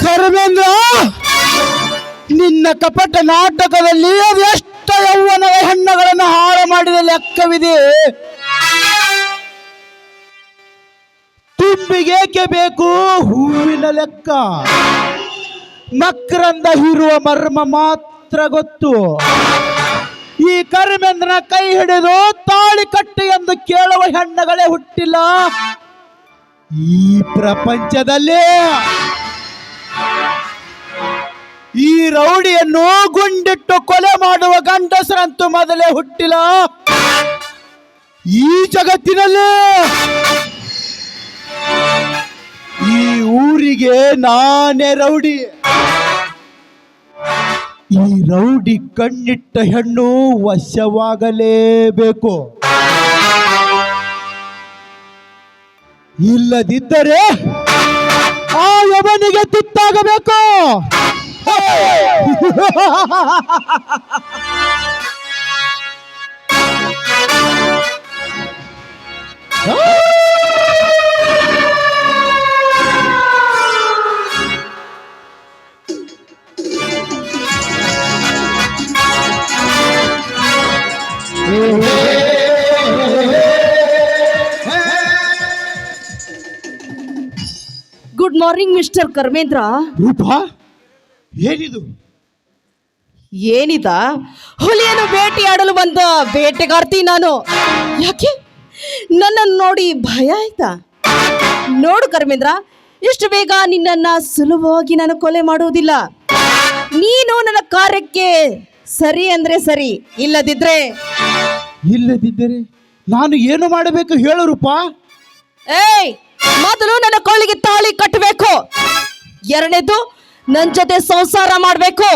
ಕರ್ಮೇಂದ್ರ, ನಿನ್ನ ಕಪಟ ನಾಟಕದಲ್ಲಿ ಅದೆಷ್ಟ ಯೌವನದ ಹೆಣ್ಣುಗಳನ್ನು ಹಾಳು ಮಾಡಿದ ಲೆಕ್ಕವಿದೆ. ತುಂಬಿಗೇಕೆ ಬೇಕು ಹೂವಿನ ಲೆಕ್ಕ? ಮಕರಂದ ಹೀರುವ ಮರ್ಮ ಮಾತ್ರ ಗೊತ್ತು. ಈ ಕರ್ಮೇಂದ್ರನ ಕೈ ಹಿಡಿದು ತಾಳಿ ಕಟ್ಟು ಎಂದು ಕೇಳುವ ಹೆಣ್ಣುಗಳೇ ಹುಟ್ಟಿಲ್ಲ ಈ ಪ್ರಪಂಚದಲ್ಲಿ. ಈ ರೌಡಿಯನ್ನು ಗುಂಡಿಟ್ಟು ಕೊಲೆ ಮಾಡುವ ಗಂಡಸರಂತೂ ಮೊದಲೇ ಹುಟ್ಟಿಲ್ಲ ಈ ಜಗತ್ತಿನಲ್ಲಿ. ಈ ಊರಿಗೆ ನಾನೇ ರೌಡಿ. ಈ ರೌಡಿ ಕಣ್ಣಿಟ್ಟ ಹೆಣ್ಣು ವಶವಾಗಲೇಬೇಕು. ಇಲ್ಲದಿದ್ದರೆ ಆ ಯಮನಿಗೆ ತುತ್ತಾಗಬೇಕು. Good morning mister Karmendra. Roopa, ಏನಿದು? ಏನಿದ? ಹುಲಿಯನ್ನು ಬೇಟೆಯಾಡಲು ಬಂದ ಬೇಟೆಗಾರ್ತಿ ನಾನು. ಯಾಕೆ ನನ್ನನ್ನು ನೋಡಿ ಭಯ ಆಯ್ತಾ? ನೋಡು ಕರ್ಮೇಂದ್ರ, ಇಷ್ಟು ಬೇಗ ನಿನ್ನನ್ನು ಸುಲಭವಾಗಿ ನಾನು ಕೊಲೆ ಮಾಡುವುದಿಲ್ಲ. ನೀನು ನನ್ನ ಕಾರ್ಯಕ್ಕೆ ಸರಿ ಅಂದ್ರೆ ಸರಿ, ಇಲ್ಲದಿದ್ದರೆ ನಾನು ಏನು ಮಾಡಬೇಕು ಹೇಳು ರೂಪಾ. ಏಯ್, ಮೊದಲು ನನ್ನ ಕೊಳ್ಳಿಗೆ ತಾಳಿ ಕಟ್ಟಬೇಕು. ಎರಡನೇದು, ನನ್ನ ಜೊತೆ ಸಂಸಾರ ಮಾಡಬೇಕು.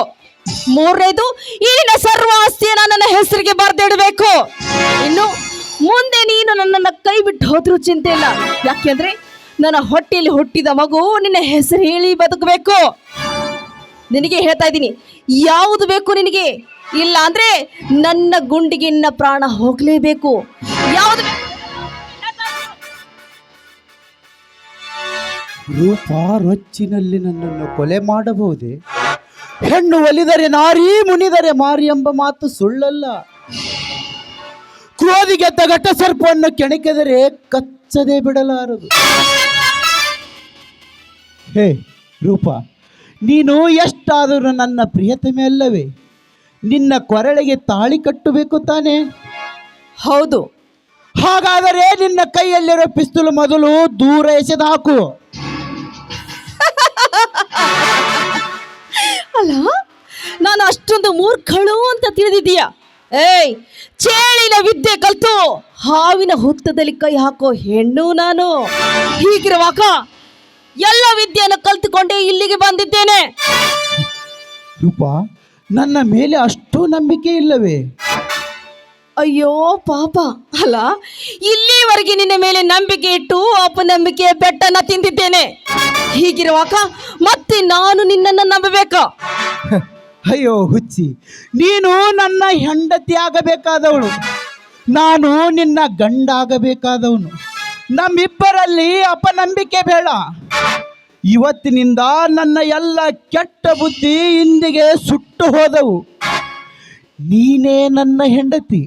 ಮೂರನೇದು, ಇಲ್ಲಿನ ಸರ್ವ ಆಸ್ತಿಯನ್ನ ನನ್ನ ಹೆಸರಿಗೆ ಬರೆದಿಡಬೇಕು. ಇನ್ನು ಮುಂದೆ ನೀನು ನನ್ನನ್ನು ಕೈ ಬಿಟ್ಟು ಹೋದ್ರೂ ಚಿಂತೆ ಇಲ್ಲ. ಯಾಕೆಂದ್ರೆ ನನ್ನ ಹೊಟ್ಟೆಯಲ್ಲಿ ಹುಟ್ಟಿದ ಮಗು ನಿನ್ನ ಹೆಸರು ಹೇಳಿ ಬದುಕಬೇಕು. ನಿನಗೆ ಹೇಳ್ತಾ ಇದ್ದೀನಿ, ಯಾವುದು ಬೇಕು ನಿನಗೆ? ಇಲ್ಲ ಅಂದ್ರೆ ನನ್ನ ಗುಂಡಿಗೆ ನಿನ್ನ ಪ್ರಾಣ ಹೋಗ್ಲೇಬೇಕು. ಯಾವುದು? ರೂಪಾ ರೊಚ್ಚಿನಲ್ಲಿ ನನ್ನನ್ನು ಕೊಲೆ ಮಾಡಬಹುದೇ? ಹೆಣ್ಣು ಒಲಿದರೆ ನಾರಿ, ಮುನಿದರೆ ಮಾರಿ ಎಂಬ ಮಾತು ಸುಳ್ಳಲ್ಲ. ಕ್ರೋಧಿಗೆದ್ದ ಘಟ ಸರ್ಪವನ್ನು ಕೆಣಕಿದರೆ ಕಚ್ಚದೆ ಬಿಡಲಾರದು. ಹೇ ರೂಪಾ, ನೀನು ಎಷ್ಟಾದರೂ ನನ್ನ ಪ್ರಿಯತಮೆ ಅಲ್ಲವೇ? ನಿನ್ನ ಕೊರಳಿಗೆ ತಾಳಿ ಕಟ್ಟಬೇಕು ತಾನೆ? ಹೌದು. ಹಾಗಾದರೆ ನಿನ್ನ ಕೈಯಲ್ಲಿರೋ ಪಿಸ್ತೂಲ್ ಮೊದಲು ದೂರ ಎಸೆದು ಹಾಕು. ಅಲ್ಲ, ನಾನು ಅಷ್ಟೊಂದು ಮೂರ್ಖಳು ಅಂತ ತಿಳಿದಿದ್ದೀಯ? ಏಯ್, ಚೇಳಿನ ವಿದ್ಯೆ ಕಲ್ತು ಹಾವಿನ ಹುತ್ತದಲ್ಲಿ ಕೈ ಹಾಕೋ ಹೆಣ್ಣು ನಾನು. ಹೀಗಿರುವಾಗ ಎಲ್ಲ ವಿದ್ಯೆಯನ್ನು ಕಲ್ತುಕೊಂಡೇ ಇಲ್ಲಿಗೆ ಬಂದಿದ್ದೇನೆ. ರೂಪಾ, ನನ್ನ ಮೇಲೆ ಅಷ್ಟು ನಂಬಿಕೆ ಇಲ್ಲವೇ? ಅಯ್ಯೋ ಪಾಪ. ಅಲ್ಲ, ಇಲ್ಲಿವರೆಗೆ ನಿನ್ನ ಮೇಲೆ ನಂಬಿಕೆ ಇಟ್ಟು ಅಪನಂಬಿಕೆಯ ಬೆಟ್ಟನ್ನ ತಿಂದಿದ್ದೇನೆ. ಹೀಗಿರುವಾಗ ಮತ್ತೆ ನಾನು ನಿನ್ನನ್ನು ನಂಬಬೇಕಾ? ಅಯ್ಯೋ ಹುಚ್ಚಿ, ನೀನು ನನ್ನ ಹೆಂಡತಿ ಆಗಬೇಕಾದವಳು, ನಾನು ನಿನ್ನ ಗಂಡ ಆಗಬೇಕಾದವನು. ನಮ್ಮಿಬ್ಬರಲ್ಲಿ ಅಪನಂಬಿಕೆ ಬೇಡ. ಇವತ್ತಿನಿಂದ ನನ್ನ ಎಲ್ಲ ಕೆಟ್ಟ ಬುದ್ಧಿ ಇಂದಿಗೆ ಸುಟ್ಟು ಹೋದವು. ನೀನೇ ನನ್ನ ಹೆಂಡತಿ.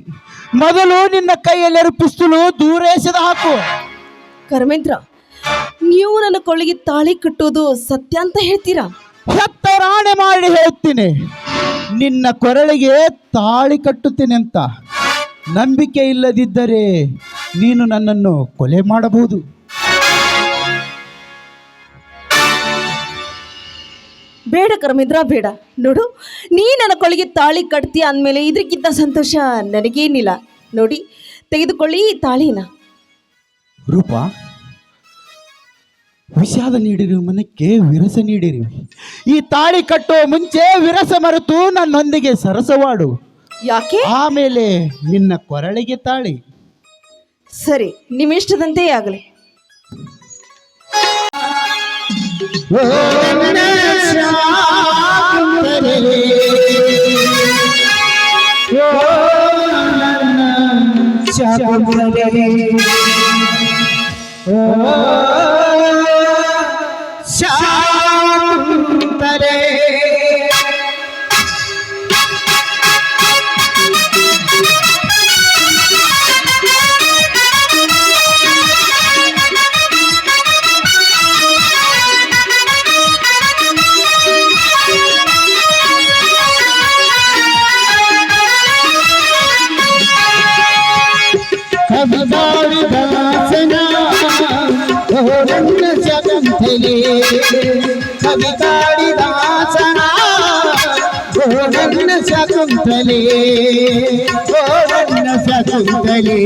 ಮೊದಲು ನಿನ್ನ ಕೈಯಲ್ಲಿರೋ ಪಿಸ್ತೂಲು ದೂರ ಎಸೆದು ಹಾಕು. ಕರ್ಮೇಂದ್ರ, ನೀವು ನನ್ನ ಕೊಳ್ಳಿಗೆ ತಾಳಿ ಕಟ್ಟುವುದು ಸತ್ಯ ಅಂತ ಹೇಳ್ತೀರಾ? ಸತ್ತರಾಣೆ ಮಾಡಿ ಹೇಳ್ತೀನಿ, ನಿನ್ನ ಕೊರಳಿಗೆ ತಾಳಿ ಕಟ್ಟುತ್ತೇನೆ ಅಂತ. ನಂಬಿಕೆ ಇಲ್ಲದಿದ್ದರೆ ನೀನು ನನ್ನನ್ನು ಕೊಲೆ ಮಾಡಬಹುದು. ಬೇಡ ಕರ್ಮೇಂದ್ರ, ಬೇಡ. ನೋಡು, ನೀ ನನ್ನ ಕೊಳ್ಳಿಗೆ ತಾಳಿ ಕಟ್ತೀಯ ಅಂದಮೇಲೆ ಇದಕ್ಕಿಂತ ಸಂತೋಷ ನನಗೇನಿಲ್ಲ. ನೋಡಿ, ತೆಗೆದುಕೊಳ್ಳಿ ಈ ತಾಳಿನ. ರೂಪಾ, ವಿಷಾದ ನೀಡಿರಿ, ಮನಕ್ಕೆ ವಿರಸ ನೀಡಿರಿ. ಈ ತಾಳಿ ಕಟ್ಟುವ ಮುಂಚೆ ವಿರಸ ಮರೆತು ನನ್ನೊಂದಿಗೆ ಸರಸವಾಡು. ಯಾಕೆ? ಆಮೇಲೆ ನಿನ್ನ ಕೊರಳಿಗೆ ತಾಳಿ. ಸರಿ, ನಿಮ್ಮ ಇಷ್ಟದಂತೆ ಆಗಲಿ. ಶಕುಂತಲೆ ಕವಿ ಕಾಳಿದಾಸನ ಓ ನನ್ನ ಶಕುಂತಲೆ ಓ ನನ್ನ ಶಕುಂತಲೆ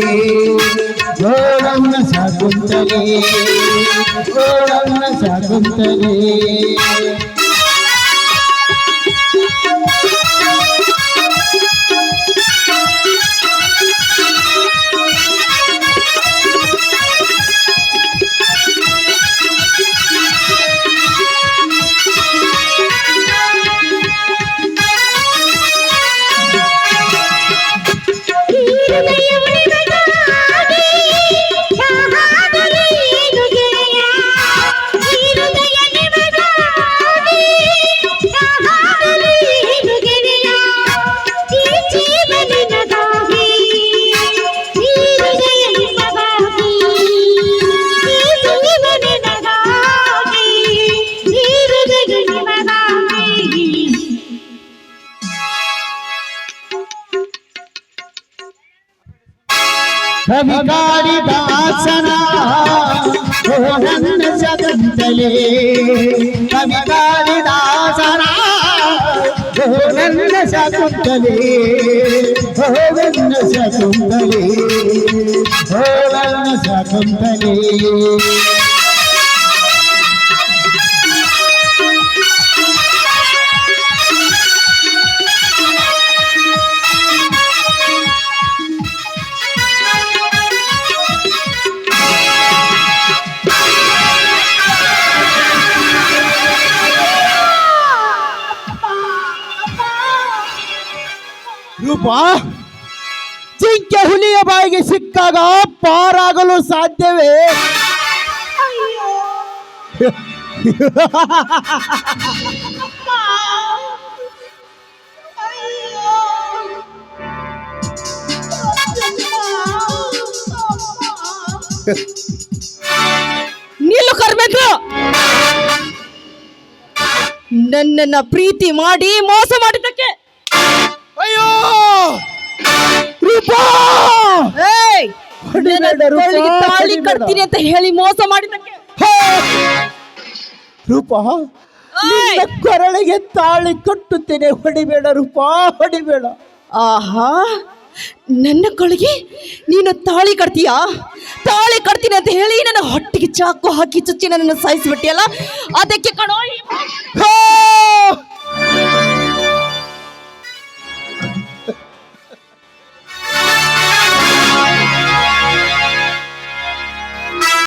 ಓ ನನ್ನ ಶಕುಂತಲೆ ಓ ನನ್ನ ಶಕುಂತಲೆ ಕವಿ ಕಾಳಿದಾಸನ ಓ ನನ್ನ ಶಕುಂತಲೆ ಕವಿ ಕಾಳಿದಾಸನ ಓ ನನ್ನ ಶಕುಂತಲೆ ಓ ನನ್ನ ಶಕುಂತಲೆ ಓ ನನ್ನ ಶಕುಂತಲೆ ರೂಪ ಜಿಂಕೆ ಹುಲಿಯ ಬಾಯಿಗೆ ಸಿಕ್ಕಾಗ ಪಾರಾಗಲು ಸಾಧ್ಯವೇ ನಿಲ್ಲು ಕರ್ಬೇಕು. ನನ್ನನ್ನ ಪ್ರೀತಿ ಮಾಡಿ ಮೋಸ ಮಾಡಿದ್ದಕ್ಕೆ ಅಯ್ಯೋ ರೂಪ ಏಯ್! ಹೊಡಿಬೇಡ ನನ್ನ ರೂಪ, ತೋಳಿಗೆ ತಾಳಿ ಹೊಡಿಬೇಡ. ಕಟ್ತೀನಿ ಅಂತ ಹೇಳಿ ಮೋಸ ಮಾಡಿದ್ದಕ್ಕೆ ರೂಪ ನಿನ್ನ ಕೊರಳಿಗೆ ತಾಳಿ ಕಟ್ಟುತ್ತೇನೆ, ಹೊಡಿಬೇಡ ರೂಪ, ಹೊಡಿಬೇಡ. ಆಹಾ, ನನ್ನ ಕೊಳಿಗೆ ನೀನು ತಾಳಿ ಕಟ್ತೀಯಾ? ತಾಳಿ ಕಟ್ತೀನಿ ಅಂತ ಹೇಳಿ ನನ್ನ ಹೊಟ್ಟಿಗೆ ಚಾಕು ಹಾಕಿ ಚುಚ್ಚಿ ನನ್ನನ್ನು ಸಾಯಿಸಿಬಿಟ್ಟಿಯಲ್ಲ, ಅದಕ್ಕೆ ಕಣೋ ಹೋ!